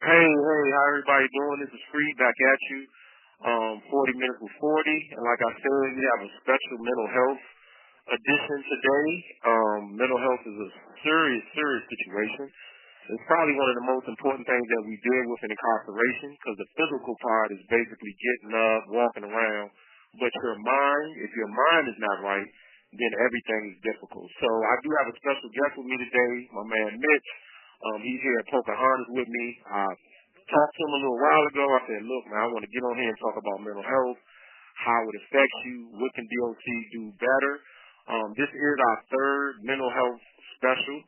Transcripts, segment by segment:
Hey, how everybody doing? This is Free back at you. 40 minutes with 40. And like I said, we have a special mental health edition today. Mental health is a serious situation. It's probably one of the most important things that we deal with in incarceration because the physical part is basically getting up, walking around. But if your mind is not right, then everything is difficult. So I do have a special guest with me today, my man Mitch. He's here at Pocahontas with me. I talked to him a little while ago. I said, look, man, I want to get on here and talk about mental health, how it affects you, what can DOC do better. This is our third mental health special.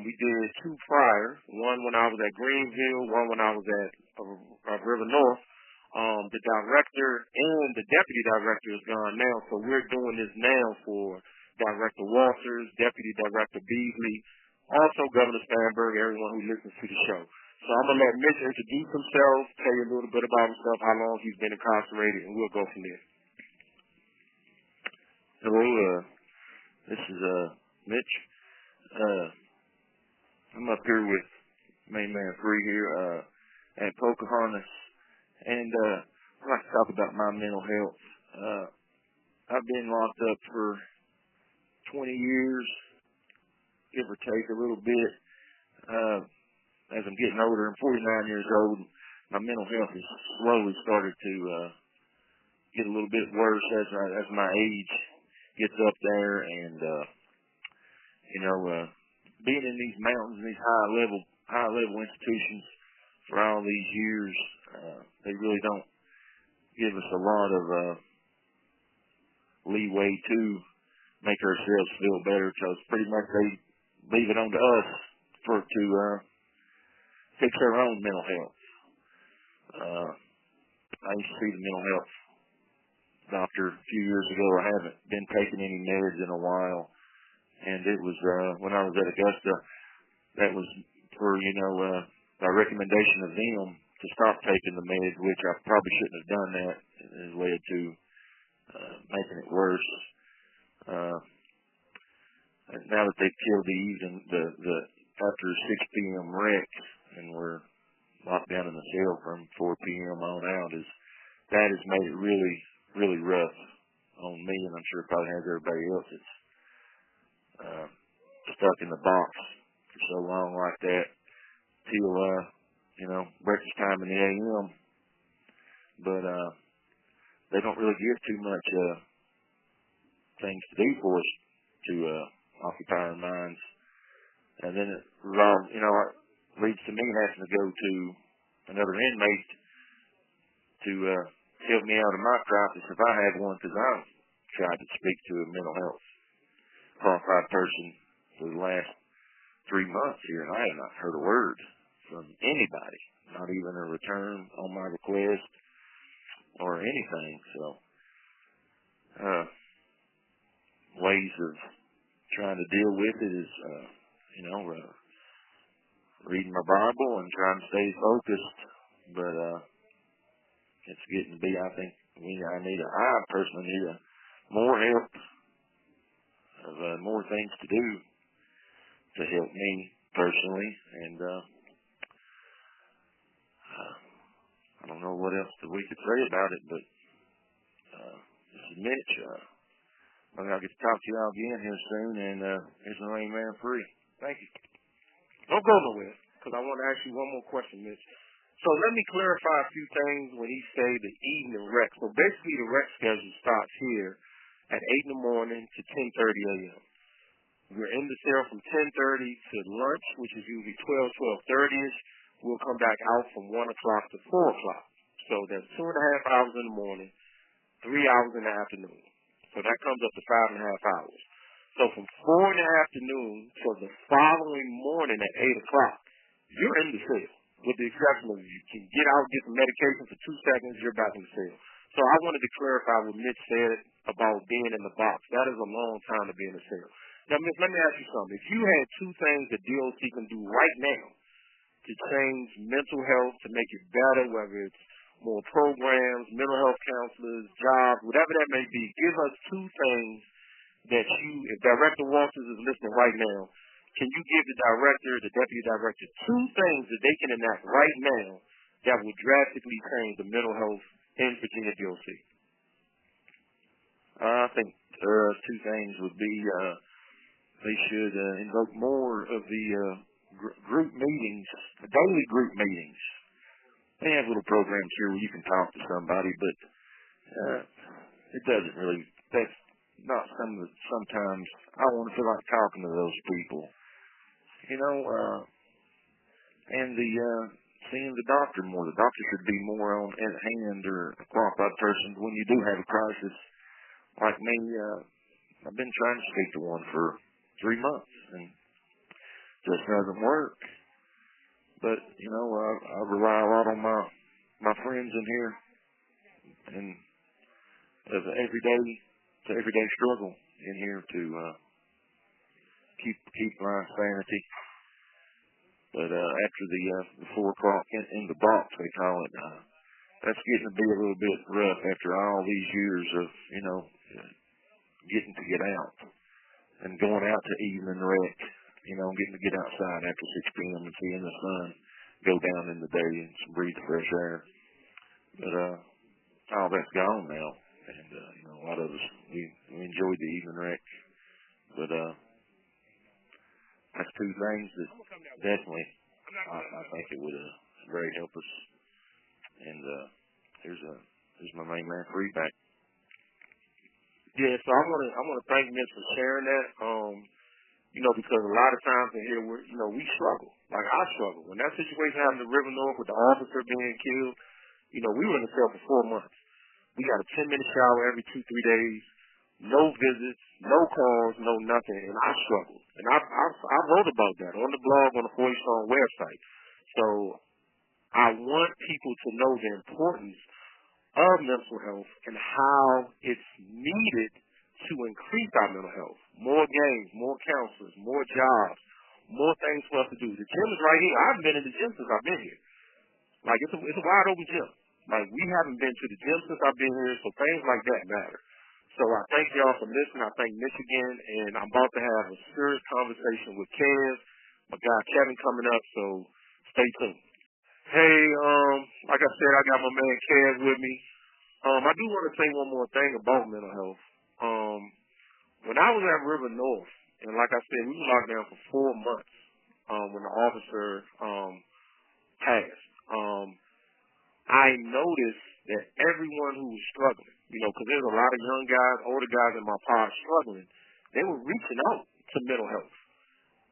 We did two prior, one when I was at Greenville, one when I was at River North. The director and the deputy director is gone now, so we're doing this now for Director Walters, Deputy Director Beasley, also Governor Spanberg, everyone who listens to the show. So I'm going to let Mitch introduce himself, tell you a little bit about himself, how long he's been incarcerated, and we'll go from there. Hello, this is Mitch. I'm up here with Main Man Free here at Pocahontas, and I'd like to talk about my mental health. I've been locked up for 20 years, give or take a little bit. As I'm getting older, I'm 49 years old. My mental health has slowly started to get a little bit worse as my age gets up there, and being in these mountains, these high level institutions for all these years, they really don't give us a lot of leeway to make ourselves feel better, because pretty much they leave it on to us to fix our own mental health. I used to see the mental health doctor a few years ago. I haven't been taking any meds in a while, and it was when I was at Augusta, that was for by recommendation of them to stop taking the meds, which I probably shouldn't have done. That it has led to making it worse. And now that they've killed the after 6 p.m. wreck, and we're locked down in the cell from 4 p.m. on out, that has made it really rough on me, and I'm sure it probably has everybody else that's stuck in the box for so long like that till breakfast time in the a.m. But they don't really give too much things to do for us to occupy our minds. And then it revolves, leads to me having to go to another inmate to help me out of my crisis if I have one, because I've tried to speak to a mental health qualified person for the last 3 months here, and I have not heard a word from anybody, not even a return on my request or anything. So ways of trying to deal with it is reading my Bible and trying to stay focused, but it's getting to be, I think, I personally need more help, of more things to do to help me personally, and I don't know what else that we could say about it, but this is Mitch. I'll get to talk to y'all again here soon, and here's my Main Man Free. Thank you. Don't go nowhere, because I want to ask you one more question, Mitch. So let me clarify a few things when he say the evening rec. So basically the rec schedule starts here at 8 in the morning to 10:30 a.m. We're in the cell from 10:30 to lunch, which is usually 12:30ish. We'll come back out from 1 o'clock to 4 o'clock. So that's 2.5 hours in the morning, 3 hours in the afternoon. So that comes up to 5.5 hours. So from 4 in the afternoon till the following morning at 8 o'clock, you're in the cell, with the exception of you can get out, get some medication for 2 seconds, you're back in the cell. So I wanted to clarify what Mitch said about being in the box. That is a long time to be in the cell. Now, Mitch, let me ask you something. If you had 2 things that DOC can do right now to change mental health, to make it better, whether it's more programs, mental health counselors, jobs, whatever that may be, give us 2 things that if Director Walters is listening right now, can you give the director, the deputy director, two things that they can enact right now that will drastically change the mental health in Virginia DOC? I think two things would be they should invoke more of the group meetings, daily group meetings. They have little programs here where you can talk to somebody, but it doesn't really. That's not sometimes I want to feel like talking to those people, and seeing the doctor more. The doctor should be more on at hand, or a qualified person when you do have a crisis. Like me, I've been trying to speak to one for 3 months, and just doesn't work. But I rely a lot on my friends in here, and as an everyday struggle in here to keep my sanity. But after the 4 o'clock in the box, they call it, that's getting to be a little bit rough after all these years of getting to get out and going out to evening rec. Getting to get outside after 6 p.m. and seeing the sun go down in the day and breathe the fresh air. But all that's gone now, and a lot of us we enjoyed the evening rec. But that's two things that definitely I think it would very help us. And here's my main man feedback. Yeah, so I want to thank Mitch for sharing that. Because a lot of times in here we struggle. Like I struggle. When that situation happened in River North with the officer being killed, we were in the cell for 4 months. We got a 10-minute shower every 2-3 days, no visits, no calls, no nothing, and I struggled. And I wrote about that on the blog on the 40 Strong website. So I want people to know the importance of mental health and how it's needed to increase our mental health. More games, more counselors, more jobs, more things for us to do. The gym is right here. I haven't been in the gym since I've been here. Like, it's a wide open gym. Like, we haven't been to the gym since I've been here, so things like that matter. So I thank y'all for listening. I thank Mitch again, and I'm about to have a serious conversation with Kev, my guy Kevin coming up, so stay tuned. Hey, like I said, I got my man Kev with me. I do want to say one more thing about mental health. When I was at River North, and like I said, we were locked down for 4 months when the officer passed. I noticed that everyone who was struggling, because there's a lot of young guys, older guys in my pod struggling, they were reaching out to mental health.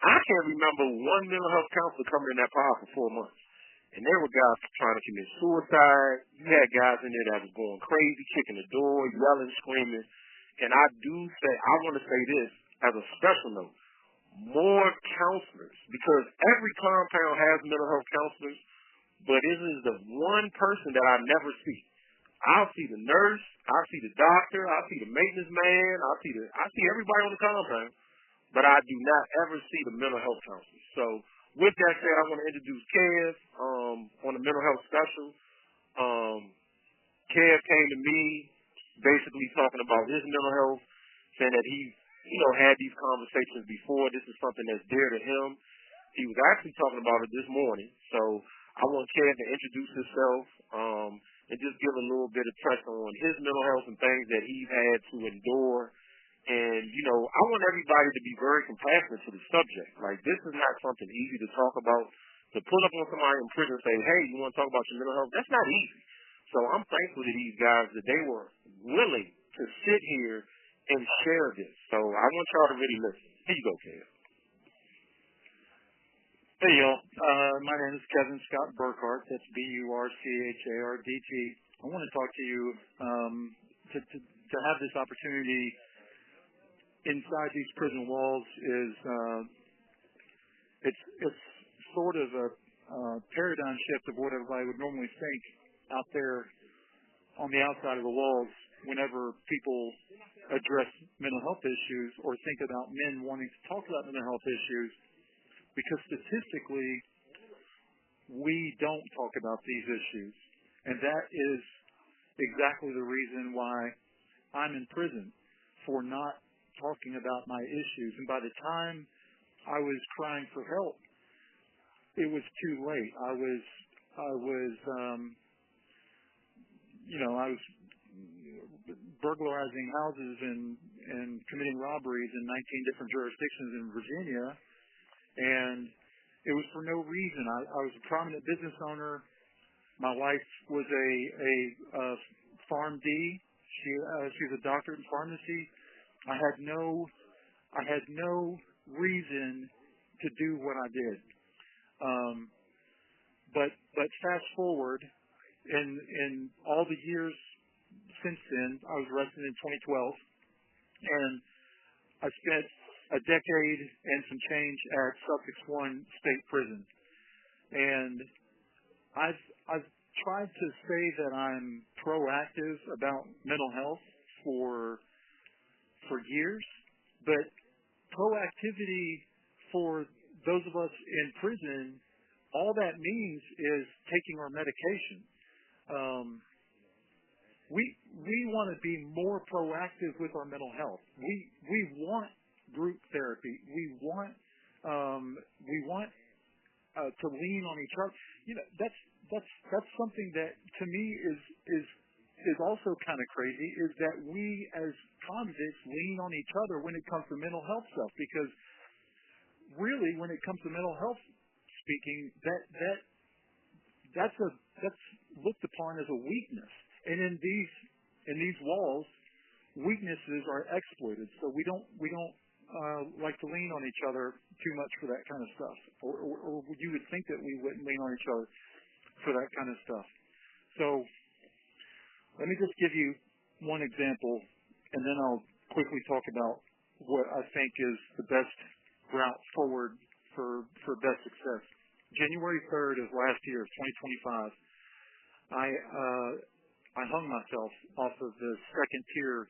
I can't remember one mental health counselor coming in that pod for 4 months. And there were guys trying to commit suicide. You had guys in there that was going crazy, kicking the door, yelling, screaming. And I want to say this as a special note, more counselors, because every compound has mental health counselors, but it is the one person that I never see. I'll see the nurse, I'll see the doctor, I'll see the maintenance man, I see everybody on the compound, but I do not ever see the mental health counselor. So with that said, I want to introduce Kev on the mental health special. Kev came to me basically talking about his mental health, saying that he, had these conversations before. This is something that's dear to him. He was actually talking about it this morning. So I want Kev to introduce himself and just give a little bit of touch on his mental health and things that he's had to endure. And, I want everybody to be very compassionate to the subject. Like, this is not something easy to talk about. To pull up on somebody in prison and say, hey, you want to talk about your mental health? That's not easy. So I'm thankful to these guys that they were willing to sit here and share this. So I want y'all to really listen. Here you go, Kev. Hey, y'all. My name is Kevin Scott Burkhardt. That's Burchardt. I want to talk to you to have this opportunity inside these prison walls is it's sort of a paradigm shift of what everybody would normally think out there on the outside of the walls whenever people address mental health issues or think about men wanting to talk about mental health issues, because statistically we don't talk about these issues, and that is exactly the reason why I'm in prison, for not talking about my issues. And by the time I was crying for help, it was too late. I was burglarizing houses and committing robberies in 19 different jurisdictions in Virginia, and it was for no reason. I was a prominent business owner. My wife was a PharmD. She's a doctorate in pharmacy. I had no reason to do what I did. But fast forward, in all the years since then, I was arrested in 2012, and I spent a decade and some change at Sussex 1 State Prison. And I've tried to say that I'm proactive about mental health for years, but proactivity for those of us in prison, all that means is taking our medication. We want to be more proactive with our mental health. We want group therapy. We want to lean on each other. That's something that to me is also kind of crazy, is that we as convicts lean on each other when it comes to mental health stuff, because really when it comes to mental health speaking, that's looked upon as a weakness. And in these walls, weaknesses are exploited. So we don't like to lean on each other too much for that kind of stuff. Or you would think that we wouldn't lean on each other for that kind of stuff. So let me just give you one example, and then I'll quickly talk about what I think is the best route forward for best success. January 3rd of last year, 2025, I hung myself off of the second tier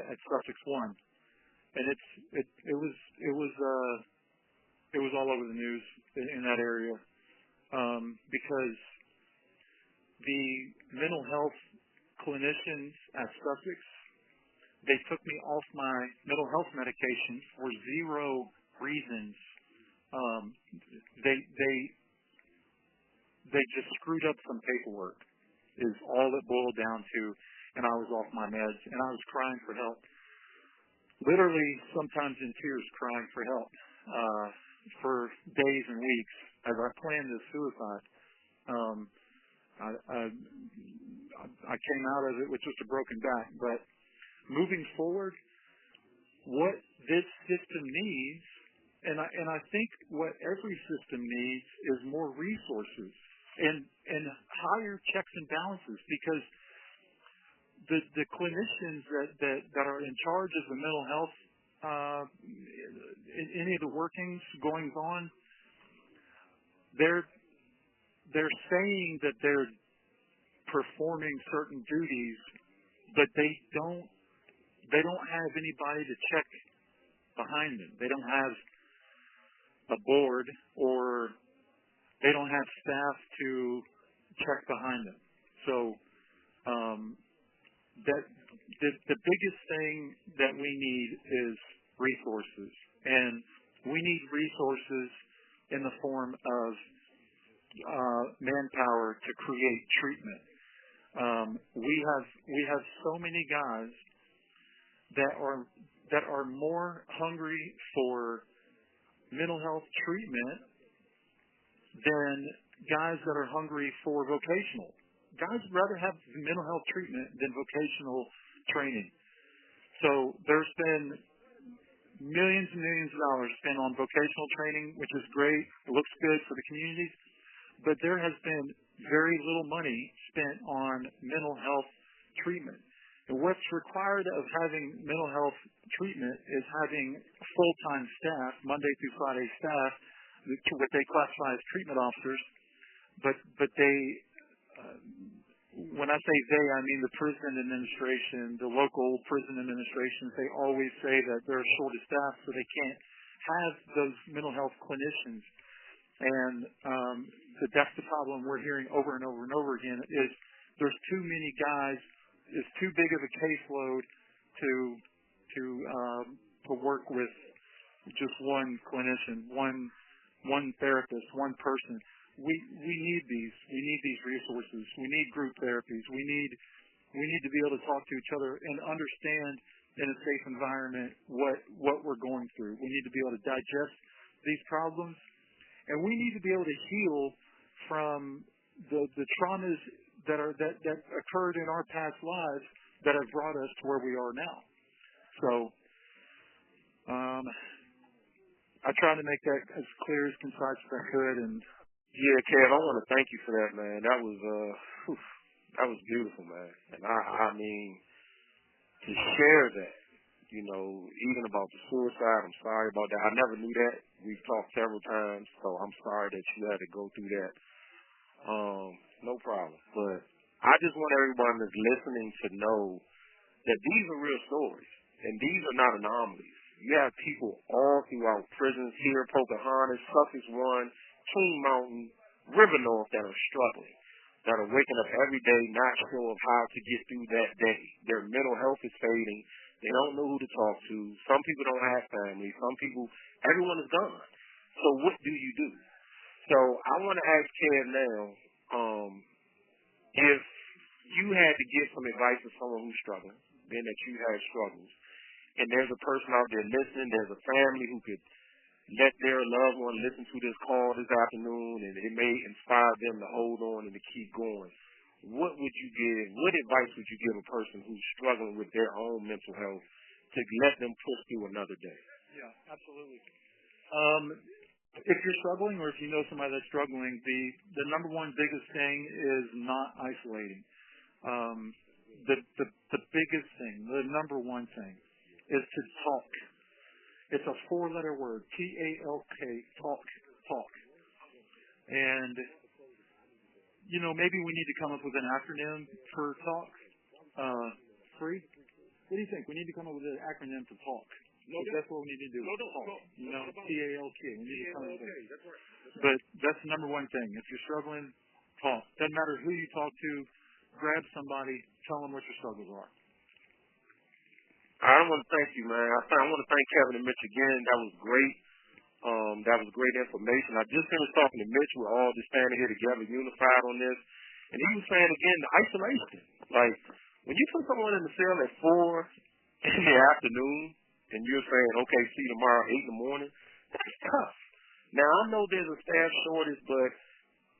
at Sussex 1, and it was all over the news in that area, because the mental health clinicians at Sussex, they took me off my mental health medication for zero reasons. They just screwed up some paperwork, is all it boiled down to, and I was off my meds, and I was crying for help. Literally, sometimes in tears, crying for help for days and weeks as I planned this suicide. I came out of it with just a broken back, but moving forward, what this system needs, and I think what every system needs, is more resources and higher checks and balances, because the clinicians that are in charge of the mental health, in any of the goings on, they're saying that they're performing certain duties, but they don't have anybody to check behind them. They don't have a board, or they don't have staff to check behind them. So that the biggest thing that we need is resources, and we need resources in the form of manpower to create treatment. We have so many guys that are more hungry for mental health treatment than guys that are hungry for vocational. Guys would rather have mental health treatment than vocational training. So there's been millions and millions of dollars spent on vocational training, which is great. It looks good for the communities. But there has been very little money spent on mental health treatment. And what's required of having mental health treatment is having full-time staff, Monday through Friday staff, what they classify as treatment officers. But they, when I say they, I mean the prison administration, the local prison administrations. They always say that they're short of staff, so they can't have those mental health clinicians. And that's the problem we're hearing over and over and over again, is there's too many guys. It's too big of a caseload to work with just one clinician, one therapist, one person. We need these. We need these resources. We need group therapies. We need to be able to talk to each other and understand in a safe environment what we're going through. We need to be able to digest these problems, and we need to be able to heal from the traumas that occurred in our past lives that have brought us to where we are now. So I tried to make that as clear, as concise as I could. And yeah, Kev, I want to thank you for that, man. That was beautiful, man. And I mean, to share that, you know, even about the suicide, I'm sorry about that. I never knew that. We've talked several times, so I'm sorry that you had to go through that. No problem. But I just want everyone that's listening to know that these are real stories, and these are not anomalies. You have people all throughout prisons here, Pocahontas, Sussex One, King Mountain, River North that are struggling, that are waking up every day not sure of how to get through that day. Their mental health is fading. They don't know who to talk to. Some people don't have family. Some people, everyone is gone. So what do you do? So I want to ask Kev now, if you had to give some advice to someone who's struggling, being that you had struggles, and there's a person out there listening, there's a family who could let their loved one listen to this call this afternoon, and it may inspire them to hold on and to keep going. What would you give? What advice would you give a person who's struggling with their own mental health to let them push through another day? Yeah, absolutely. If you're struggling, or if you know somebody that's struggling, the number one biggest thing is not isolating. The biggest thing, the number one thing, is to talk. It's a 4-letter word, T-A-L-K, talk. And, you know, maybe we need to come up with an acronym for talk. Free? What do you think? We need to come up with an acronym for talk. That's what we need to do. Talk. You know, T-A-L-K. We need to come up with it. But that's the number one thing. If you're struggling, talk. Doesn't matter who you talk to. Grab somebody. Tell them what your struggles are. I want to thank you, man. I want to thank Kevin and Mitch again. That was great. That was great information. I just finished talking to Mitch. We're all just standing here together, unified on this. And he was saying, again, the isolation. Like, when you put someone in the cell at 4 in the afternoon, and you're saying, okay, see you tomorrow 8 in the morning, that's tough. Now, I know there's a staff shortage, but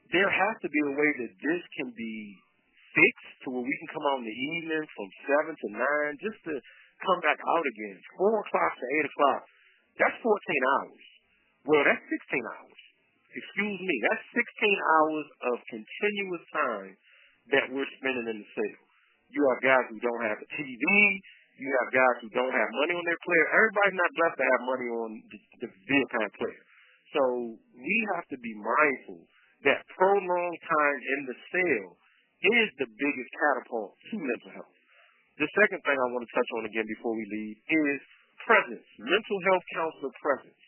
there has to be a way that this can be fixed to where we can come out in the evening from 7 to 9 just to come back out again. 4 o'clock to 8 o'clock, that's 14 hours. Well, that's 16 hours. Excuse me, that's 16 hours of continuous time that we're spending in the cell. You have guys who don't have a TV. You have guys who don't have money on their player. Everybody's not blessed to have money on the video kind player. So we have to be mindful that prolonged time in the cell is the biggest catapult to mental health. The second thing I want to touch on again before we leave is presence, mental health counselor presence.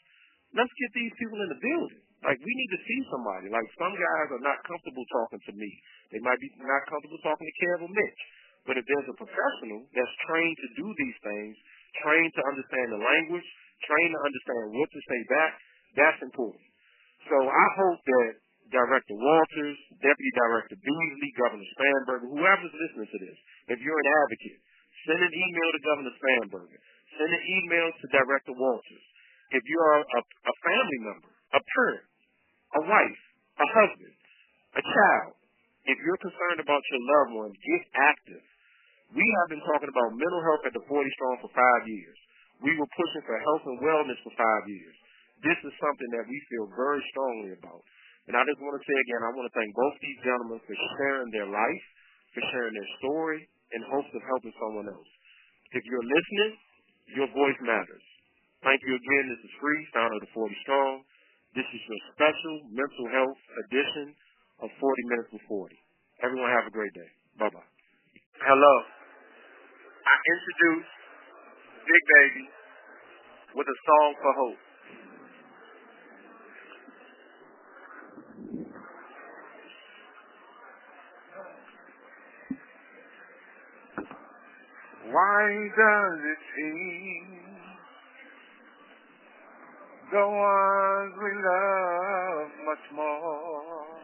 Let's get these people in the building. Like, we need to see somebody. Like, some guys are not comfortable talking to me. They might be not comfortable talking to Kev or Mitch. But if there's a professional that's trained to do these things, trained to understand the language, trained to understand what to say back, that's important. So I hope that Director Walters, Deputy Director Beasley, Governor Spanberger, whoever's listening to this, if you're an advocate, send an email to Governor Spanberger. Send an email to Director Walters. If you're a family member, a parent, a wife, a husband, a child, if you're concerned about your loved one, get active. We have been talking about mental health at the 40 Strong for 5 years. We were pushing for health and wellness for 5 years. This is something that we feel very strongly about. And I just want to say again, I want to thank both these gentlemen for sharing their life, for sharing their story, in hopes of helping someone else. If you're listening, your voice matters. Thank you again. This is Free, founder of the 40 Strong. This is your special mental health edition of 40 Minutes with 40. Everyone have a great day. Bye-bye. Hello. I introduce Big Baby with a song for hope. Why does it seem the ones we love much more.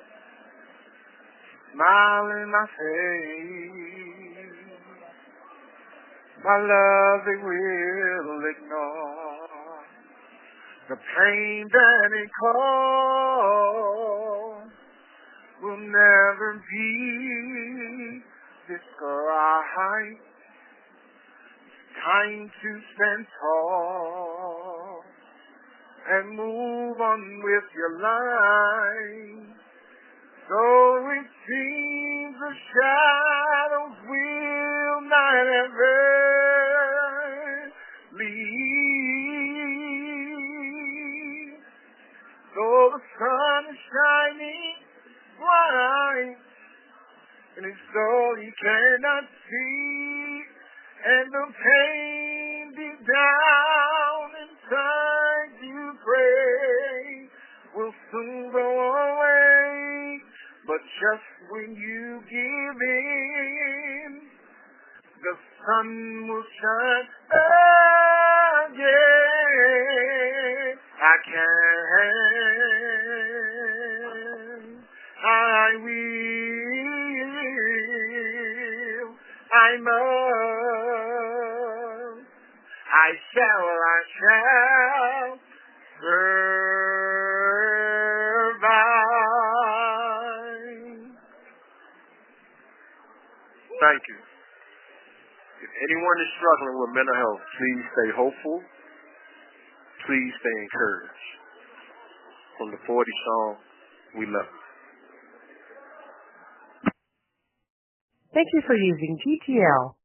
Smile in my face, my love they will ignore. The pain that it caused will never be described. Time to stand tall and move on with your life. So it seems the shadows will not ever leave. So the sun is shining bright, and it's so you cannot see, and the pain deep down inside you pray will soon go away. But just when you give in, the sun will shine again. I can, I will, I must, I shall survive. Thank you. If anyone is struggling with mental health, please stay hopeful. Please stay encouraged. From the 40 song, We Love You. Thank you for using GTL.